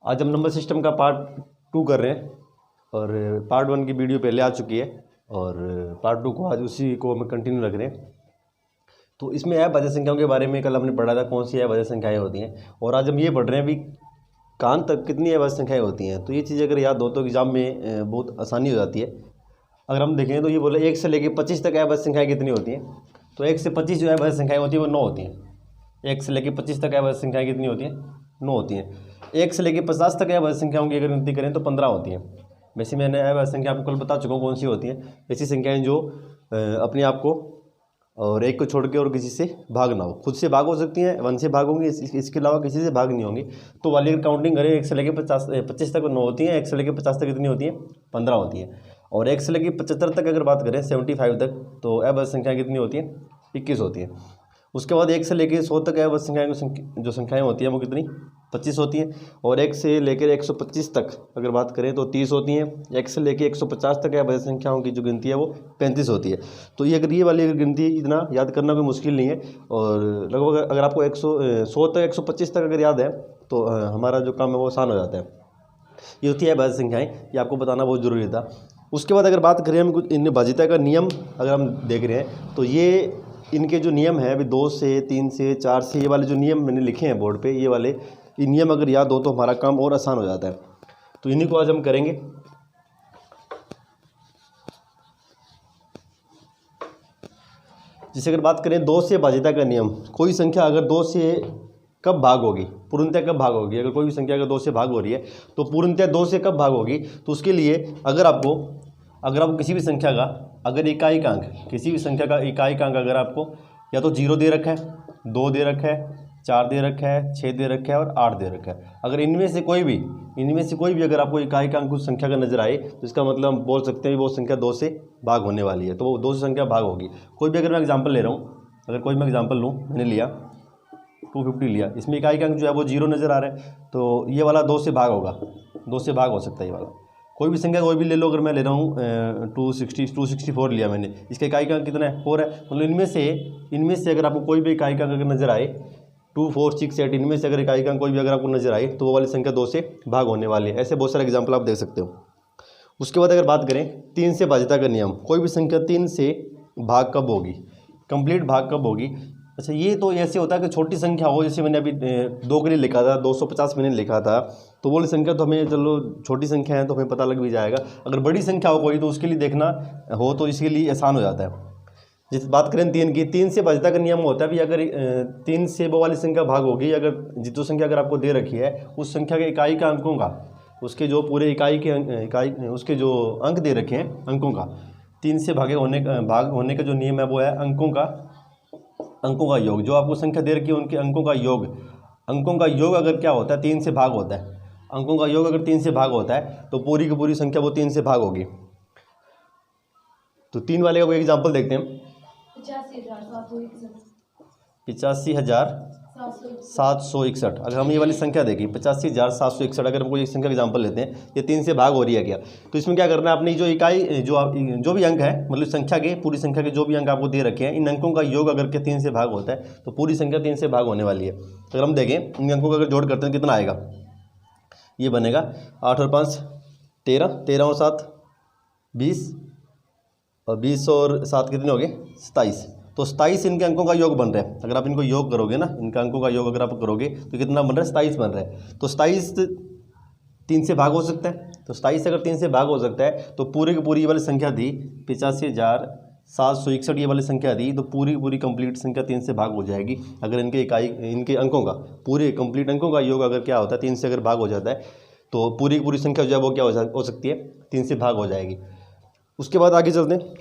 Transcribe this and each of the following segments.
आज हम number system का पार्ट 2 कर रहे हैं और पार्ट 1 की वीडियो पहले आ चुकी है और पार्ट 2 को आज उसी को हम कंटिन्यू रख रहे हैं। तो इसमें अभाज्य संख्याओं के बारे में कल हमने पढ़ा था कौन सी अभाज्य संख्याएं होती हैं और आज हम ये पढ़ रहे हैं अभी कान तक कितनी अभाज्य संख्याएं होती हैं। तो ये चीज़ अगर याद हो तो एग्जाम में बहुत आसानी हो जाती है। अगर हम देखें तो ये बोले 1 से लेकर 25 तक अभाज्य संख्याएं कितनी होती हैं, तो 1 से 25 जो अभाज्य संख्याएं होती है वो 9 होती हैं। 1 से लेकर 25 तक अभाज्य संख्याएं कितनी होती हैं? 9 होती हैं। 1 से लेकर 50 तक अभाज्य संख्याओं की अगर गिनती करें तो 15 होती हैं। वैसे मैंने अभाज्य संख्या आपको कल बता चुका हूँ कौन सी होती है। ऐसी संख्याएं जो अपने आप को और एक को छोड़ के और किसी से भाग ना हो। खुद से भाग हो सकती हैं, 1 से भाग होंगी, इसके अलावा किसी से भाग नहीं होंगी। तो वाली अगर काउंटिंग करें 1 से लेकर 25 तक 9 होती हैं, 1 से लेकर 50 तक कितनी होती हैं? 15 होती हैं। और 1 से लेकर 75 तक अगर बात करें 75 तक तो अभाज्य संख्या कितनी होती है? 21 होती है। उसके बाद 1 से लेकर 100 तक अभाज्य संख्याएं जो संख्याएं होती हैं वो कितनी? 25 होती हैं। और 1 से लेकर 125 तक अगर बात करें तो 30 होती हैं। 1 से लेकर 150 तक अभाज्य संख्याओं की जो गिनती है वो 35 होती है। तो ये अगर ये वाली गिनती इतना याद करना कोई मुश्किल नहीं है और लगभग अगर आपको 100 तक 125 तक अगर याद है तो हमारा जो काम है वो आसान हो जाता है। ये होती है अभाज्य संख्याएँ, ये आपको बताना बहुत ज़रूरी था। उसके बाद अगर बात करें हम कुछ इन भाज्यता का नियम अगर हम देख रहे हैं तो ये इनके जो नियम है अभी 2 से 3 से 4 से ये वाले जो नियम मैंने लिखे हैं बोर्ड पे, ये वाले ये नियम अगर याद हो तो हमारा काम और आसान हो जाता है। तो इन्हीं को आज हम करेंगे। जैसे अगर बात करें 2 से भाज्यता का नियम, कोई संख्या अगर 2 से कब भाग होगी, पूर्णतः कब भाग होगी। अगर कोई भी संख्या अगर 2 से भाग हो रही है तो पूर्णतः 2 से कब भाग होगी। तो उसके लिए अगर आपको किसी भी संख्या का अगर इकाई अंक, किसी भी संख्या का इकाई अंक अगर आपको या तो 0 दे रखा है, 2 दे रखा है, 4 दे रखा है, 6 दे रखा है और 8 दे रखा है, अगर इनमें से कोई भी अगर आपको इकाई अंक उस संख्या का नजर आए तो इसका मतलब हम बोल सकते हैं वो संख्या 2 से भाग होने वाली है। तो वो 2 से संख्या भाग होगी। कोई भी अगर मैं एग्जाम्पल ले रहा हूँ, अगर कोई मैं एग्जाम्पल लूँ, मैंने लिया 250 लिया, इसमें इकाई अंक जो है वो 0 नज़र आ रहा है तो ये वाला 2 से भाग होगा, 2 से भाग हो सकता है ये वाला। कोई भी संख्या कोई भी ले लो, अगर मैं ले रहा हूँ 264 लिया मैंने, इसका इकाई अंक कितना है? 4 है। मतलब इनमें से अगर आपको कोई भी इकाई अंक अगर नजर आए 2, 4, 6, 8 इनमें से अगर इकाई अंक कोई भी अगर आपको नजर आए तो वो वाली संख्या 2 से भाग होने वाली है। ऐसे बहुत सारे एग्जाम्पल आप देख सकते हो। उसके बाद अगर बात करें 3 से भाज्यता का नियम, कोई भी संख्या 3 से भाग कब होगी, कंप्लीट भाग कब होगी। अच्छा, ये तो ऐसे होता है कि छोटी संख्या हो, जैसे मैंने अभी 2 के लिए लिखा था 250 मैंने लिखा था, तो वो संख्या तो हमें चलो छोटी संख्या है तो हमें पता लग भी जाएगा। अगर बड़ी संख्या हो कोई तो उसके लिए देखना हो तो इसके लिए आसान हो जाता है। जिस बात करें 3 की, 3 से भाज्यता का नियम होता है भी अगर 3 से वो वाली संख्या भाग होगी, अगर जो संख्या अगर आपको दे रखी है उस संख्या के इकाई का अंकों का, उसके जो पूरे इकाई उसके जो अंक दे रखे हैं अंकों का 3 से भाग होने का जो नियम है वो है अंकों का योग। जो आपको संख्या दे रखी है उनके अंकों का योग अगर क्या होता है 3 से भाग होता है, अंकों का योग अगर 3 से भाग होता है तो पूरी की पूरी संख्या वो 3 से भाग होगी। तो 3 वाले का कोई एग्जांपल देखते हैं। 85,761। अगर हम ये वाली संख्या देखें 85,761, अगर हम कोई एक संख्या का एग्जांपल लेते हैं, ये 3 से भाग हो रही है क्या, तो इसमें क्या करना है, अपनी जो इकाई जो भी अंक है, मतलब संख्या के पूरी संख्या के जो भी अंक आपको दे रखे हैं इन अंकों का योग अगर के 3 से भाग होता है तो पूरी संख्या 3 से भाग होने वाली है। तो अगर हम देखें इन अंकों का अगर जोड़ करते हैं कितना आएगा, ये बनेगा 8 और 5 13, 13 और 7 20 और 20 और 7 कितने हो गए? 27। तो 27 इनके अंकों का योग बन रहा है। अगर आप इनको योग करोगे ना, इनका अंकों का योग अगर आप करोगे तो कितना बन रहा है? 27 बन रहा है। तो 27 3 से भाग हो सकता है। तो 27 अगर 3 से भाग हो सकता है तो पूरी की पूरी ये वाली संख्या थी 85,761 ये वाली संख्या थी, तो पूरी की पूरी कंप्लीट संख्या 3 से भाग हो जाएगी। अगर इनके अंकों का पूरे कंप्लीट अंकों का योग अगर क्या होता है 3 से अगर भाग हो जाता है तो पूरी की पूरी संख्या जो है वो क्या हो सकती है? 3 से भाग हो जाएगी। उसके बाद आगे चलते हैं,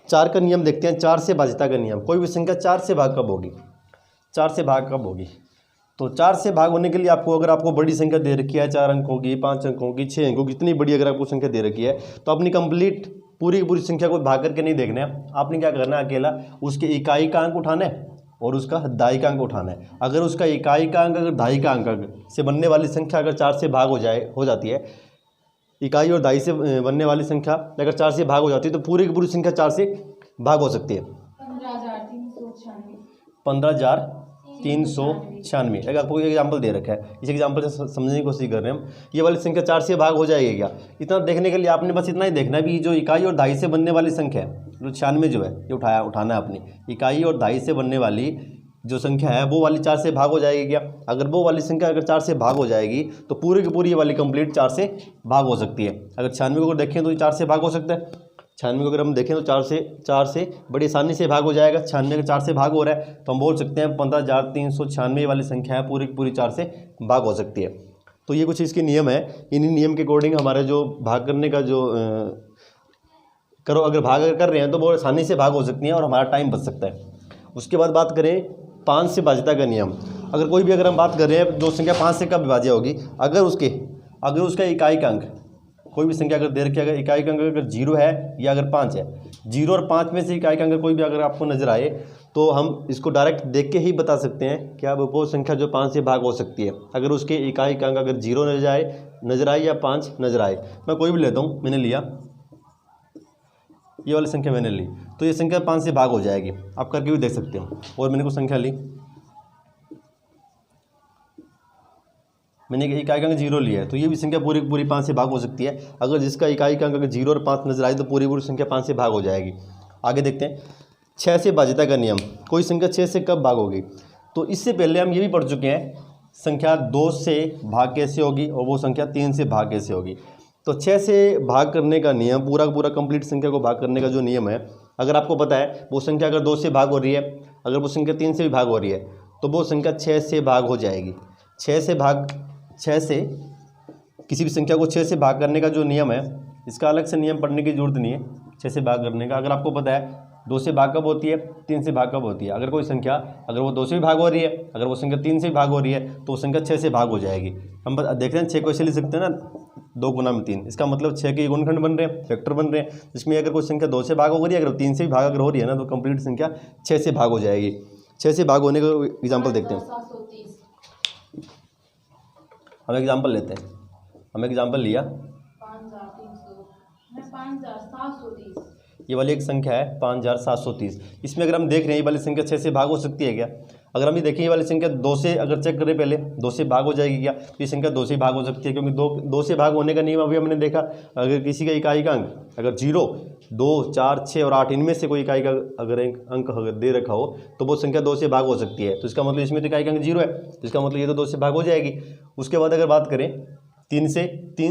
4 का नियम देखते हैं। 4 से भाज्यता का नियम, कोई भी संख्या 4 से भाग कब होगी, 4 से भाग कब होगी। तो 4 से भाग होने के लिए अगर आपको बड़ी संख्या दे रखी है 4 अंकों की, 5 अंकों की, 6 अंकों की, इतनी बड़ी अगर आपको संख्या दे रखी है तो अपनी कंप्लीट पूरी की पूरी संख्या को भाग करके नहीं देखना है। आपने क्या करना है, अकेला उसके इकाई का अंक उठाना है और उसका दाई का अंक उठाना है। अगर उसका इकाई का अंक अगर दाई का अंक से बनने वाली संख्या अगर 4 से भाग हो जाती है, इकाई और दाई से बनने वाली संख्या अगर 4 से भाग हो जाती है तो पूरी की पूरी संख्या 4 से भाग हो सकती है। 15,396 396। अगर आपको एग्जाम्पल दे रखा है, इस एग्जाम्पल से समझने की कोशिश कर रहे हैं हम। ये वाली संख्या 4 से भाग हो जाएगी क्या? इतना देखने के लिए आपने बस इतना ही देखना है भी जो इकाई और दहाई से बनने वाली संख्या है, जो 96 जो है, ये उठाना है अपनी इकाई और दहाई से बनने वाली जो संख्या है वो वाली 4 से भाग हो जाएगी क्या? अगर वो वाली संख्या अगर 4 से भाग हो जाएगी तो पूरी की पूरी ये वाली कंप्लीट 4 से भाग हो सकती है। अगर 96 को देखें तो ये 4 से भाग हो सकता है। 96 को अगर हम देखें तो 4 से बड़ी आसानी से भाग हो जाएगा। 96 का 4 से भाग हो रहा है तो हम बोल सकते हैं 15,396 वाली संख्या है पूरी की पूरी 4 से भाग हो सकती है। तो ये कुछ इसके नियम है। इन्हीं नियम के अकॉर्डिंग हमारे जो भाग करने का जो अगर भाग कर रहे हैं तो वो आसानी से भाग हो सकती है और हमारा टाइम बच सकता है। उसके बाद बात करें 5 से भाज्यता का नियम। अगर कोई भी अगर हम बात कर रहे हैं जो संख्या 5 से कब विभाज्य होगी, अगर उसका इकाई का अंक, कोई भी संख्या अगर दे रखी है, अगर इकाई का अंक अगर 0 है या अगर 5 है, 0 और 5 में से इकाई का अंक कोई भी अगर आपको नजर आए तो हम इसको डायरेक्ट देख के ही बता सकते हैं कि अब वो संख्या जो 5 से भाग हो सकती है। अगर उसके इकाई का अंक अगर 0 नजर आए या 5 नजर आए, मैं कोई भी लेता हूँ, मैंने लिया ये वाली संख्या मैंने ली, तो ये संख्या 5 से भाग हो जाएगी। आप करके भी देख सकते हो। और मैंने कुछ संख्या ली, मैंने इकाई का अंक 0 लिया है तो ये भी संख्या पूरी पूरी 5 से भाग हो सकती है। अगर जिसका इकाई का अंक अगर 0 और 5 नजर आए तो पूरी पूरी संख्या 5 से भाग हो जाएगी। आगे देखते हैं 6 से भाज्यता का नियम। कोई संख्या 6 से कब भाग होगी? तो इससे पहले हम ये भी पढ़ चुके हैं संख्या 2 से भाग कैसे होगी और वो संख्या 3 से भाग कैसे होगी। तो 6 से भाग करने का नियम, पूरा कंप्लीट संख्या को भाग करने का जो नियम है, अगर आपको पता है वो संख्या अगर 2 से भाग हो रही है, अगर वो संख्या 3 से भी भाग हो रही है तो वो संख्या 6 से भाग हो जाएगी। 6 से किसी भी संख्या को 6 से भाग करने का जो नियम है, इसका अलग से नियम पढ़ने की जरूरत नहीं है 6 से भाग करने का। अगर आपको पता है 2 से भाग कब होती है, 3 से भाग कब होती है। अगर कोई संख्या अगर वो 2 से भी भाग हो रही है, अगर वो संख्या 3 से भी भाग हो रही है तो वो संख्या 6 से भाग हो जाएगी। हम देख रहे हैं 6 को ऐसे लिख सकते हैं ना, 2 गुना में 3, इसका मतलब 6 के गुणनखंड बन रहे हैं, फैक्टर बन रहे हैं। जिसमें अगर कोई संख्या 2 से भाग हो रही है, अगर 3 से भी भाग अगर हो रही है ना, तो कंप्लीट संख्या 6 से भाग हो जाएगी। 6 से भाग होने का एग्जाम्पल देखते हैं। हम एग्जाम्पल लेते हैं, हम एग्जाम्पल लिया 5,730, ये वाली एक संख्या है 5,730। इसमें अगर हम देख रहे हैं ये वाली संख्या 6 से भाग हो सकती है क्या? अगर हम ये देखें ये वाली संख्या 2 से अगर चेक करें, पहले 2 से भाग हो जाएगी क्या? तो ये संख्या 2 से भाग हो सकती है, क्योंकि 2 से भाग होने का नियम अभी हमने देखा। अगर किसी का इकाई का अंक अगर 0, 2, 4, 6 और 8 इनमें से कोई इकाई का अगर अंक अगर दे रखा हो तो वो संख्या 2 से भाग हो सकती है। तो इसका मतलब इसमें तो इकाई का अंक 0 है, तो इसका मतलब ये तो 2 से भाग हो जाएगी। उसके बाद अगर बात करें 3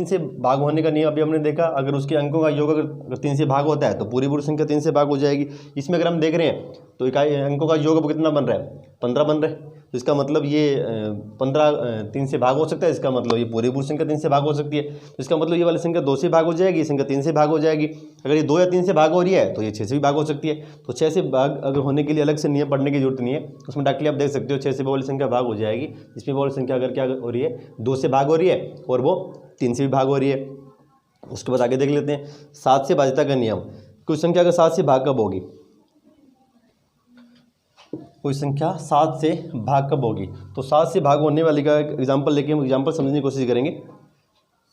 से भाग होने का नियम अभी हमने देखा। अगर उसके अंकों का योग अगर 3 से भाग होता है तो पूरी पूरी संख्या 3 से भाग हो जाएगी। इसमें अगर हम देख रहे हैं तो इकाई अंकों का योग अब कितना बन रहा है, 15 बन रहा है। तो इसका मतलब ये 15 3 से भाग हो सकता है, इसका मतलब ये पूरी पूरी संख्या 3 से भाग हो सकती है। तो इसका मतलब ये वाली संख्या 2 से भाग हो जाएगी, संख्या 3 से भाग हो जाएगी। अगर ये 2 या 3 से भाग हो रही है तो ये 6 से भी भाग हो सकती है। तो 6 से भाग अगर होने के लिए अलग से नियम पढ़ने की जरूरत नहीं है, उसमें डायरेक्टली आप देख सकते हो 6 से वो वाली संख्या भाग हो जाएगी। इसमें वो वाली संख्या अगर क्या हो रही है, 2 से भाग हो रही है और वो 3 से भी भाग हो रही है। उसके बाद आगे देख लेते हैं 7 से भाज्यता का नियम। कोई संख्या अगर 7 से भाग कब होगी, कोई संख्या 7 से भाग कब होगी? तो 7 से भाग होने वाली का एग्जांपल लेके हम एग्जांपल समझने की कोशिश करेंगे।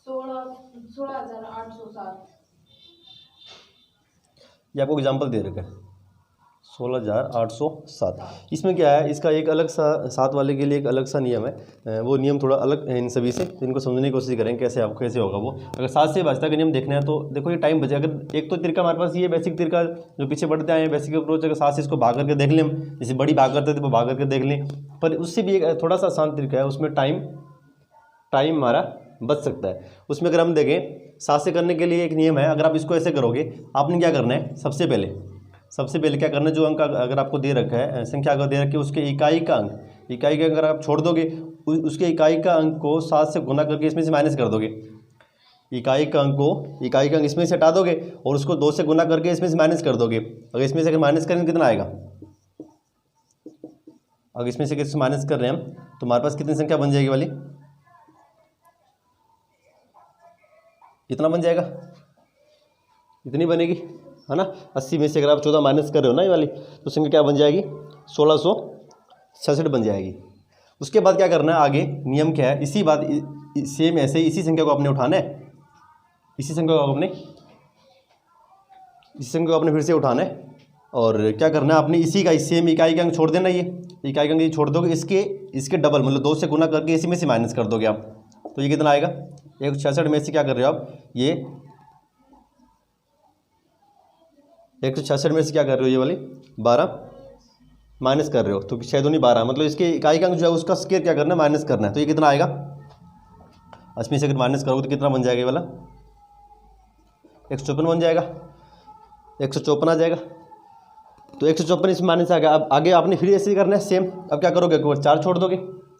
16,807 ये आपको एग्जांपल दे रखा है 16,807। इसमें क्या है, इसका एक अलग सा 7 वाले के लिए एक अलग सा नियम है, वो नियम थोड़ा अलग है इन सभी से। इनको समझने की कोशिश करें कैसे होगा वो। अगर 7 से भाज्यता का नियम देखना है तो देखो ये टाइम बचे। अगर एक तो तरीका हमारे पास ये बेसिक तरीका जो पीछे बढ़ते आए हैं, बेसिक अप्रोच, अगर 7 से इसको भाग करके देख लें, जैसे बड़ी भाग करते थे वो भाग करके देख लें। पर उससे भी एक थोड़ा सा आसान तरीका है, उसमें टाइम हमारा बच सकता है। उसमें अगर हम देखें 7 से करने के लिए एक नियम है। अगर आप इसको ऐसे करोगे, आपने क्या करना है, सबसे पहले क्या करना है, जो अंक अगर आपको दे रखा है, संख्या अगर दे रखी है, उसके इकाई का अंक अगर आप छोड़ दोगे, उसके इकाई का अंक को 7 से गुना करके इसमें से माइनस कर दोगे। इकाई का अंक इसमें से हटा दोगे और उसको 2 से गुना करके इसमें से माइनस कर दोगे। अगर इसमें से अगर माइनस करेंगे कितना आएगा, अगर इसमें से किसी माइनस कर रहे हैं हम तो हमारे पास कितनी संख्या बन जाएगी वाली, इतना बन जाएगा, इतनी बनेगी, है ना। 80 में से अगर आप 14 माइनस कर रहे हो ना ये वाली, तो संख्या क्या बन जाएगी, 1666 बन जाएगी। उसके बाद क्या करना है, आगे नियम क्या है, इसी बात सेम ऐसे ही इसी संख्या को आपने उठाना है, इसी संख्या को आपने फिर से उठाना है। और क्या करना है आपने, इसी का सेम इकाई का अंक छोड़ देना, ये इकाई का अंक ये छोड़ दोगे, इसके डबल मतलब 2 से गुना करके इसी में से माइनस कर दोगे आप, तो ये कितना आएगा 166 में से क्या कर रहे हो आप, ये 166 में से क्या कर रहे हो, ये वाली 12 माइनस कर रहे हो, तो 6 दूनी 12 मतलब इसके इकाई का अंक जो है उसका स्क्वायर क्या करना है, माइनस करना है। तो ये कितना आएगा, 80 से अगर माइनस करोगे तो कितना बन जाएगा, ये वाला 154 बन जाएगा, 154 आ जाएगा। तो 154 इसमें माइनस आ गया। अब आगे आपने फिर ऐसे ही करना है सेम। अब क्या करोगे, 4 छोड़ दोगे,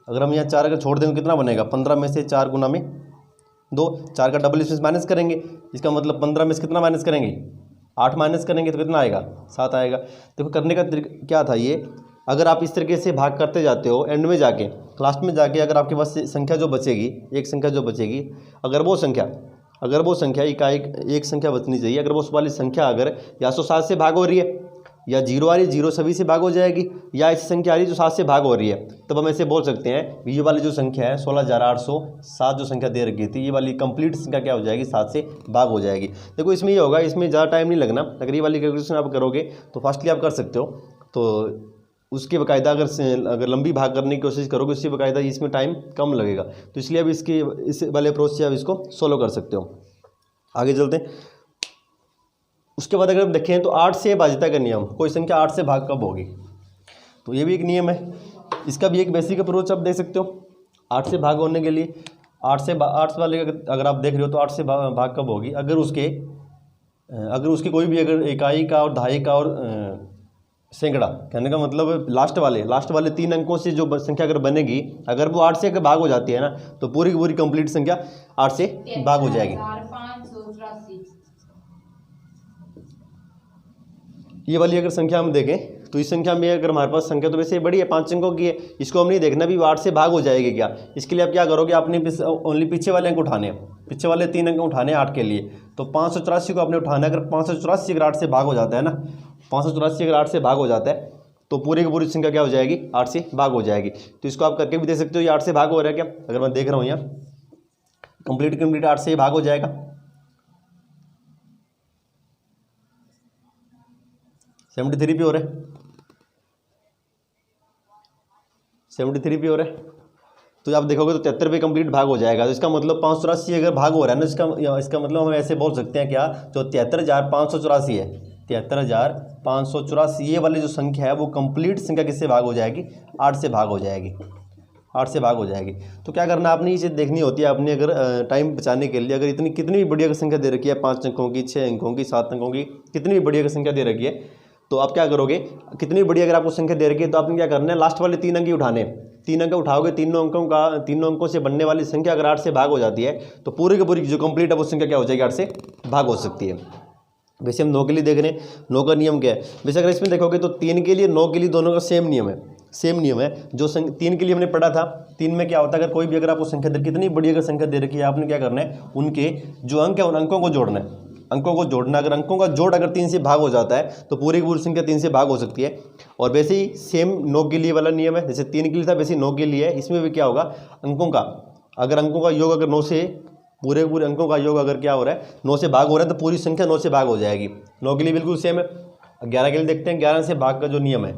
अगर हम यहाँ 4 अगर छोड़ देंगे कितना बनेगा, 15 में से 4 गुना में 2, 4 का डबल इसमें माइनस करेंगे, इसका मतलब 15 में से कितना माइनस करेंगे, 8 माइनस करेंगे तो कितना आएगा, 7 आएगा। देखो करने का तरीका क्या था ये, अगर आप इस तरीके से भाग करते जाते हो, एंड में जाके लास्ट में जाके अगर आपके पास संख्या जो बचेगी, एक संख्या जो बचेगी, अगर वो संख्या इकाई एक संख्या बचनी चाहिए, अगर वो वाली संख्या अगर या 7 से भाग हो रही है, या 0 आ रही है, 0 सभी से भाग हो जाएगी, या ऐसी संख्या आ रही है जो 7 से भाग हो रही है, तब हम ऐसे बोल सकते हैं ये वाली जो संख्या है 16,807 जो संख्या दे रखी थी, ये वाली कंप्लीट संख्या क्या हो जाएगी, 7 से भाग हो जाएगी। देखो इसमें ये होगा, इसमें ज़्यादा टाइम नहीं लगना, अगर ये वाली कैलकुलेशन आप करोगे तो फास्टली आप कर सकते हो, तो उसके बाकायदा अगर लंबी भाग करने की कोशिश करोगे उससे बाकायदा इसमें टाइम कम लगेगा, तो इसलिए अब इस वाले अप्रोच से आप इसको सोल्व कर सकते हो। आगे चलते हैं। उसके बाद अगर हम देखें तो 8 से भाज्यता का नियम, कोई संख्या 8 से भाग कब होगी, तो ये भी एक नियम है, इसका भी एक बेसिक अप्रोच आप देख सकते हो। 8 से भाग होने के लिए 8 वाले अगर आप देख रहे हो तो 8 से भाग कब होगी, अगर उसके कोई भी अगर इकाई का और दहाई का और सैकड़ा, कहने का मतलब लास्ट वाले 3 अंकों से जो संख्या अगर बनेगी, अगर वो 8 से अगर भाग हो जाती है ना, तो पूरी की पूरी कंप्लीट संख्या 8 से भाग हो जाएगी। ये वाली अगर संख्या हम देखें तो इस संख्या में अगर हमारे पास संख्या तो वैसे बड़ी है, 5 अंकों की है, इसको हम नहीं देखना भी 8 से भाग हो जाएगी क्या। इसके लिए आप क्या करोगे, आपने ओनली पीछे वाले अंक उठाने हैं, पीछे वाले 3 अंक उठाने 8 के लिए, तो 584 को आपने उठाना है। अगर 584 अगर 8 से भाग हो जाता है ना, 584 अगर 8 से भाग हो जाता है तो पूरी की पूरी संख्या क्या हो जाएगी, 8 से भाग हो जाएगी। तो इसको आप करके भी दे सकते हो, ये 8 से भाग हो रहा है क्या, अगर मैं देख रहा हूँ यहाँ कंप्लीट 8 से भाग हो जाएगा। 73 पे हो रहा है, 73 पे हो रहा है, तो आप देखोगे तो 73 पे कंप्लीट भाग हो जाएगा। तो इसका मतलब 584 अगर भाग हो रहा है ना, इसका मतलब हम ऐसे बोल सकते हैं क्या, जो 73,584 है, 73,584 ये वाली जो संख्या है वो कंप्लीट संख्या किससे भाग हो जाएगी, 8 से भाग हो जाएगी, 8 से भाग हो जाएगी। तो क्या करना आपने, ये चीज़ देखनी होती है आपने, अगर टाइम बचाने के लिए, अगर कितनी भी बढ़िया संख्या दे रखी है, 5 अंकों की, 6 अंकों की, 7 अंकों की, कितनी भी बढ़िया संख्या दे रखी है, तो आप क्या करोगे, कितनी बड़ी अगर आपको संख्या दे रखी है तो आपने क्या करना है, लास्ट वाले 3 अंक ही उठाने, 3 अंक उठाओगे, तीनों अंकों से बनने वाली संख्या अगर 8 से भाग हो जाती है तो पूरी की पूरी जो कंप्लीट है वो संख्या क्या हो जाएगी, 8 से भाग हो सकती है। वैसे हम 9 के लिए देख रहे हैं, 9 का नियम क्या है, वैसे अगर इसमें देखोगे तो 3 के लिए 9 के लिए दोनों का सेम नियम है। जो 3 के लिए हमने पढ़ा था, 3 में क्या होता है, अगर कोई भी अगर आपको संख्या कितनी बड़ी अगर संख्या दे रखी है, आपने क्या करना है, उनके जो अंक है उन अंकों को जोड़ना है, अगर अंकों का जोड़ अगर 3 से भाग हो जाता है तो पूरी की पूरी संख्या 3 से भाग हो सकती है। और वैसे ही सेम 9 के लिए वाला नियम है, जैसे 3 के लिए था वैसे ही 9 के लिए है। इसमें भी क्या होगा, अंकों का योग अगर 9 से पूरे अंकों का योग अगर क्या हो रहा है, 9 से भाग हो रहा है तो पूरी संख्या 9 से भाग हो जाएगी। 9 के लिए बिल्कुल सेम है। 11 के लिए देखते हैं, 11 से भाग का जो नियम है,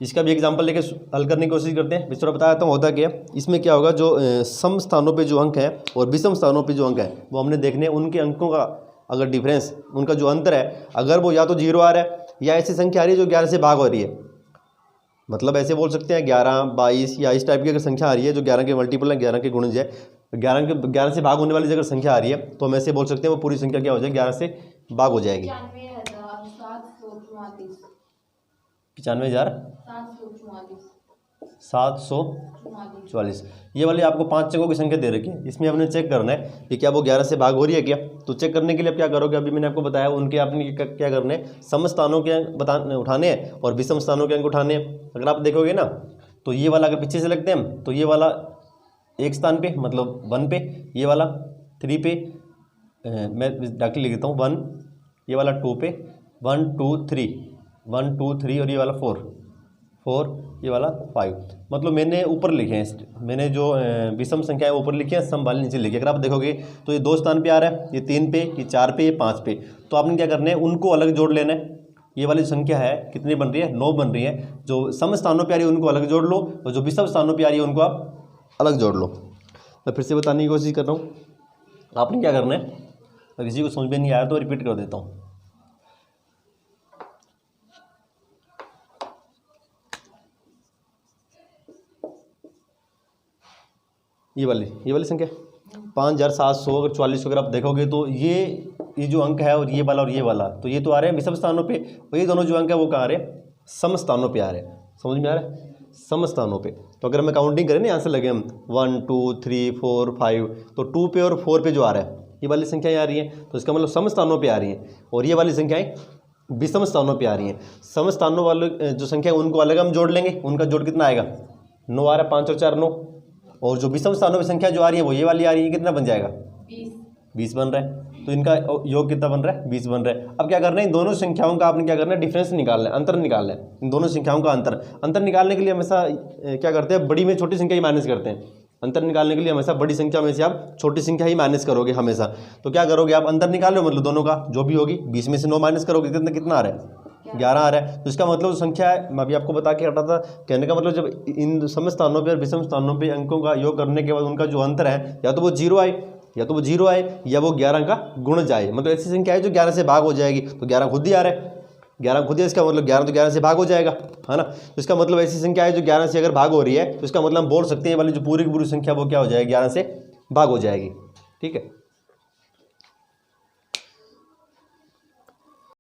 इसका भी एग्जाम्पल लेके हल करने की कोशिश करते हैं। विस्तार बता देता हूँ होता क्या है। इसमें क्या होगा, जो सम स्थानों पे जो अंक है और विषम स्थानों पे जो अंक है वो हमने देखने, उनके अंकों का अगर डिफरेंस, उनका जो अंतर है, अगर वो या तो 0 आ रहा है या ऐसी संख्या आ रही है जो 11 से भाग हो रही है, मतलब ऐसे बोल सकते हैं 11, 22 या इस टाइप की अगर संख्या आ रही है जो 11 के मल्टीपल है, 11 के गुणज है, 11 से भाग होने वाली अगर संख्या आ रही है तो हम ऐसे बोल सकते हैं वो पूरी संख्या क्या हो जाएगी, 11 से भाग हो जाएगी। 95,744 ये वाली आपको 5 अंकों की संख्या दे रखी है। इसमें आपने चेक करना है कि क्या वो 11 से भाग हो रही है क्या। तो चेक करने के लिए आप क्या करोगे, अभी मैंने आपको बताया, उनके आपने क्या करने हैं, सम स्थानों के अंक उठाने हैं और विषम स्थानों के अंक उठाने हैं। अगर आप देखोगे ना तो ये वाला अगर पीछे से लगते हैं तो ये वाला एक स्थान पे मतलब 1 पे, ये वाला 3 पे, मैं डायरेक्टली लिख देता हूँ 1, ये वाला 2 पे, 1 2 3, 1 2 3 और ये वाला 4, ये वाला 5। मतलब मैंने ऊपर लिखे हैं, मैंने जो विषम संख्या है ऊपर लिखे हैं, सम वाले नीचे लिखे। अगर आप देखोगे तो ये 2 स्थान पे आ रहा है, ये 3 पे, ये 4 पे, ये 5 पे, तो आपने क्या करना है, उनको अलग जोड़ लेना है ये वाली संख्या है कितनी बन रही है, 9 बन रही है। जो सम स्थानों पे आ रही है उनको अलग जोड़ लो, और जो विषम स्थानों पे आ रही है उनको आप अलग जोड़ लो। मैं फिर से बताने की कोशिश कर रहा हूँ, आपने क्या करना है, अगर किसी को समझ में नहीं आया तो रिपीट कर देता हूँ। ये वाली संख्या 5744, अगर आप देखोगे तो ये जो अंक है और ये वाला तो ये तो आ रहे हैं विषम स्थानों पे, और ये दोनों जो अंक है वो कहाँ आ रहे हैं, सम स्थानों पे आ रहे हैं। समझ में आ रहा है, सम स्थानों पे। तो अगर मैं काउंटिंग करें ना, यहाँ से लगे हम 1 2 3 4 5, तो 2 पे और 4 पे जो आ रहा है ये वाली संख्याएं आ रही हैं, तो इसका मतलब सम स्थानों पे आ रही हैं, और ये वाली संख्याएं विषम स्थानों पे आ रही हैं। सम स्थानों वाले जो संख्या उनको अलग हम जोड़ लेंगे, उनका जोड़ कितना आएगा, 9 आ रहा है, 5 और 4 9, और जो विषम स्थानों पे संख्या जो आ रही है वो ये वाली आ रही है, कितना बन जाएगा, 20 बन रहा है। तो इनका योग कितना बन रहा है, 20 बन रहा है। अब क्या करना है, इन दोनों संख्याओं का आपने क्या करना है, डिफरेंस निकालना है, अंतर निकालना है, इन दोनों संख्याओं का अंतर निकालने के लिए हमेशा क्या करते हैं, बड़ी में छोटी संख्या ही माइनस करते हैं। अंतर निकालने के लिए हमेशा बड़ी संख्या में से आप छोटी संख्या ही माइनस करोगे हमेशा। तो क्या करोगे आप, अंतर निकाल लो, मतलब दोनों का जो भी होगी, 20 में से 9 माइनस करोगे, कितना आ रहा है, 11 आ रहा है। तो इसका मतलब संख्या है, मैं अभी आपको बता के हटा था, कहने का मतलब जब इन सम स्थानों पे और विषम स्थानों पे अंकों का योग करने के बाद उनका जो अंतर है, या तो वो 0 आए, या वो 11 का गुण जाए। मतलब ऐसी संख्या है जो 11 से भाग हो जाएगी, तो 11 खुद ही आ रहा है, 11 खुद ही, इसका मतलब 11 तो 11 से भाग हो जाएगा, है ना। तो इसका मतलब ऐसी संख्या है जो 11 से अगर भाग हो रही है, तो इसका मतलब हम बोल सकते हैं वाली जो पूरी की पूरी संख्या वो क्या हो जाएगी, 11 से भाग हो जाएगी। ठीक है।